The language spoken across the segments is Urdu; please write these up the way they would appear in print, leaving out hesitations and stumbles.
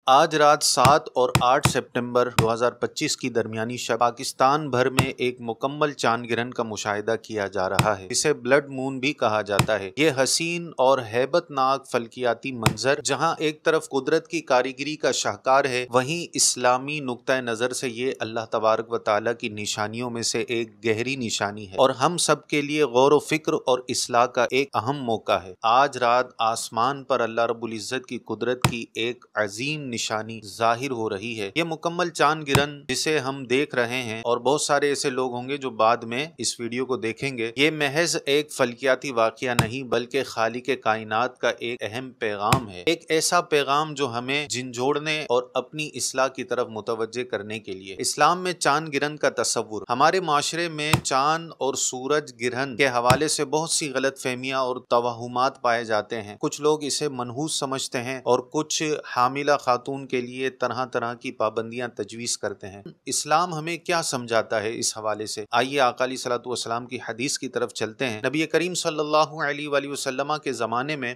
آج رات 7 اور 8 سپٹمبر 2025 کی درمیانی شب پاکستان بھر میں ایک مکمل چاند گرہن کا مشاہدہ کیا جا رہا ہے، اسے بلڈ مون بھی کہا جاتا ہے۔ یہ حسین اور ہیبت ناک فلکیاتی منظر جہاں ایک طرف قدرت کی کاریگری کا شاہکار ہے، وہیں اسلامی نقطہ نظر سے یہ اللہ تبارک و تعالیٰ کی نشانیوں میں سے ایک گہری نشانی ہے اور ہم سب کے لیے غور و فکر اور اصلاح کا ایک اہم موقع ہے۔ آج رات آسمان پر اللہ رب العزت کی قدرت کی ایک عظیم نشانی ظاہر ہو رہی ہے۔ یہ مکمل چاند گرہن جسے ہم دیکھ رہے ہیں، اور بہت سارے ایسے لوگ ہوں گے جو بعد میں اس ویڈیو کو دیکھیں گے، یہ محض ایک فلکیاتی واقعہ نہیں بلکہ خالق کائنات کا ایک اہم پیغام ہے، ایک ایسا پیغام جو ہمیں جھنجھوڑنے اور اپنی اصلاح کی طرف متوجہ کرنے کے لیے۔ اسلام میں چاند گرہن کا تصور، ہمارے معاشرے میں چاند اور سورج گرہن کے حوالے سے بہت سی غلط فہمیاں اور توہمات پائے جاتے ہیں۔ کچھ لوگ اسے منحوس سمجھتے ہیں اور کچھ حاملہ خاتون کے لیے طرح طرح کی پابندیاں تجویز کرتے ہیں۔ اسلام ہمیں کیا سمجھاتا ہے اس حوالے سے؟ آئیے آقا علیہ الصلوۃ والسلام کی حدیث کی طرف چلتے ہیں۔ نبی کریم صلی اللہ علیہ وآلہ وسلم کے زمانے میں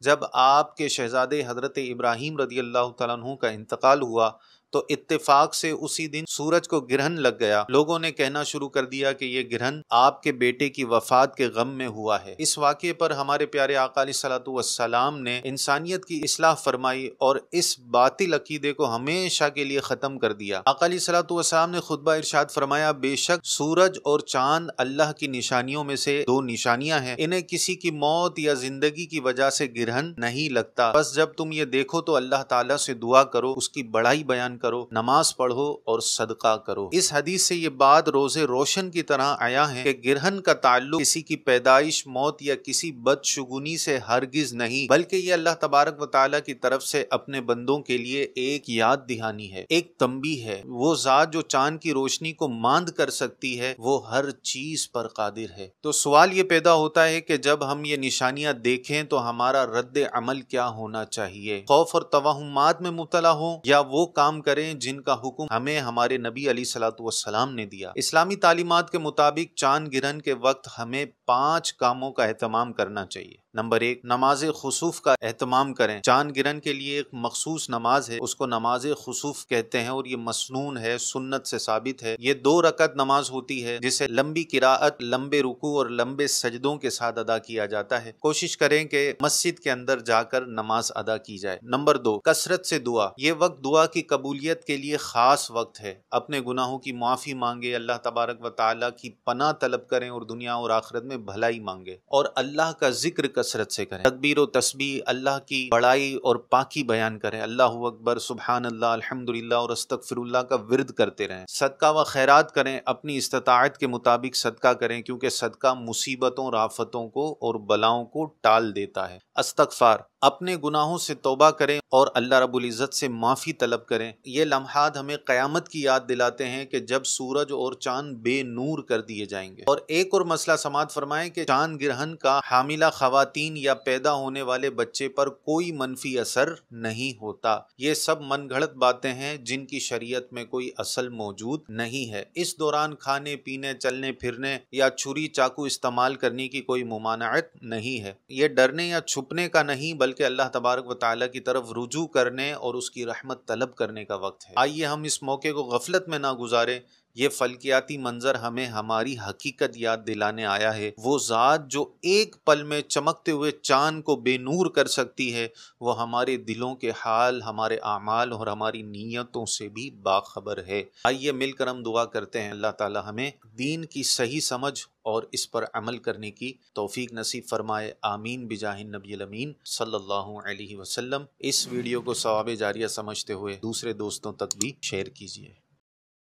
جب آپ کے شہزادے حضرت ابراہیم رضی اللہ تعالیٰ عنہ کا انتقال ہوا تو اتفاق سے اسی دن سورج کو گرہن لگ گیا۔ لوگوں نے کہنا شروع کر دیا کہ یہ گرہن آپ کے بیٹے کی وفات کے غم میں ہوا ہے۔ اس واقعے پر ہمارے پیارے آقا علیہ الصلوۃ والسلام نے انسانیت کی اصلاح فرمائی اور اس باطل عقیدے کو ہمیشہ کے لیے ختم کر دیا۔ آقا علیہ الصلوۃ والسلام نے خطبہ ارشاد فرمایا، بے شک سورج اور چاند اللہ کی نشانیوں میں سے دو نشانیاں ہیں، انہیں کسی کی موت یا زندگی کی وجہ سے گرہن نہیں لگتا، بس جب تم یہ دیکھو تو اللہ تعالیٰ سے دعا کرو، اس کی بڑائی بیان کرو، نماز پڑھو اور صدقہ کرو۔ اس حدیث سے یہ بات روز روشن کی طرح آیا ہے کہ گرہن کا تعلق کسی کی پیدائش، موت یا کسی بدشگونی سے ہرگز نہیں، بلکہ یہ اللہ تبارک و تعالیٰ کی طرف سے اپنے بندوں کے لیے ایک یاد دہانی ہے، ایک تنبیہ ہے۔ وہ ذات جو چاند کی روشنی کو ماند کر سکتی ہے، وہ ہر چیز پر قادر ہے۔ تو سوال یہ پیدا ہوتا ہے کہ جب ہم یہ نشانیاں دیکھیں تو ہمارا رد عمل کیا ہونا چاہیے؟ خوف اور توہمات میں مبتلا ہوں یا وہ کام کریں جن کا حکم ہمیں ہمارے نبی علیہ الصلوۃ والسلام نے دیا؟ اسلامی تعلیمات کے مطابق چاند گرہن کے وقت ہمیں 5 کاموں کا اہتمام کرنا چاہیے۔ نمبر 1، نماز خسوف کا اہتمام کریں۔ چاند گرہن کے لیے ایک مخصوص نماز ہے، اس کو نماز خسوف کہتے ہیں اور یہ مسنون ہے، سنت سے ثابت ہے۔ یہ 2 رکعت نماز ہوتی ہے جسے لمبی قراءت، لمبے رکوع اور لمبے سجدوں کے ساتھ ادا کیا جاتا ہے۔ کوشش کریں کہ مسجد کے اندر جا کر نماز ادا کی جائے۔ نمبر 2، کثرت سے دعا۔ یہ وقت دعا کی قبولیت کے لیے خاص وقت ہے۔ اپنے گناہوں کی معافی مانگے، اللہ تبارک و تعالیٰ کی پناہ طلب کریں اور دنیا اور آخرت میں بھلائی مانگے، اور اللہ کا ذکر کثرت سے کریں۔ تکبیر و تسبیح، اللہ کی بڑائی اور پاکی بیان کریں، اللہ اکبر، سبحان اللہ، الحمدللہ اور استغفر اللہ کا ورد کرتے رہیں۔ صدقہ و خیرات کریں، اپنی استطاعت کے مطابق صدقہ کریں، کیونکہ صدقہ مصیبتوں اور آفتوں کو اور بلاؤں کو ٹال دیتا ہے۔ استغفار، اپنے گناہوں سے توبہ کریں اور اللہ رب العزت سے معافی طلب کریں۔ یہ لمحات ہمیں قیامت کی یاد دلاتے ہیں کہ جب سورج اور چاند بے نور کر دیے جائیں گے۔ اور ایک اور مسئلہ سماعت فرمائیں کہ چاند گرہن کا حاملہ خواتین یا پیدا ہونے والے بچے پر کوئی منفی اثر نہیں ہوتا۔ یہ سب من گھڑت باتیں ہیں جن کی شریعت میں کوئی اصل موجود نہیں ہے۔ اس دوران کھانے پینے، چلنے پھرنے یا چھری چاقو استعمال کرنے کی کوئی ممانعت نہیں ہے۔ یہ ڈرنے یا چھپنے کا نہیں بلکہ اللہ تبارک و تعالیٰ کی طرف رجوع کرنے اور اس کی رحمت طلب کرنے کا وقت ہے۔ آئیے ہم اس موقع کو غفلت میں نہ گزاریں۔ یہ فلکیاتی منظر ہمیں ہماری حقیقت یاد دلانے آیا ہے۔ وہ ذات جو ایک پل میں چمکتے ہوئے چاند کو بے نور کر سکتی ہے، وہ ہمارے دلوں کے حال، ہمارے اعمال اور ہماری نیتوں سے بھی باخبر ہے۔ آئیے مل کر ہم دعا کرتے ہیں، اللہ تعالی ہمیں دین کی صحیح سمجھ اور اس پر عمل کرنے کی توفیق نصیب فرمائے، آمین بجاہ النبی الامین صلی اللہ علیہ وسلم۔ اس ویڈیو کو ثواب جاریہ سمجھتے ہوئے دوسرے دوستوں تک بھی شیئر کیجیے۔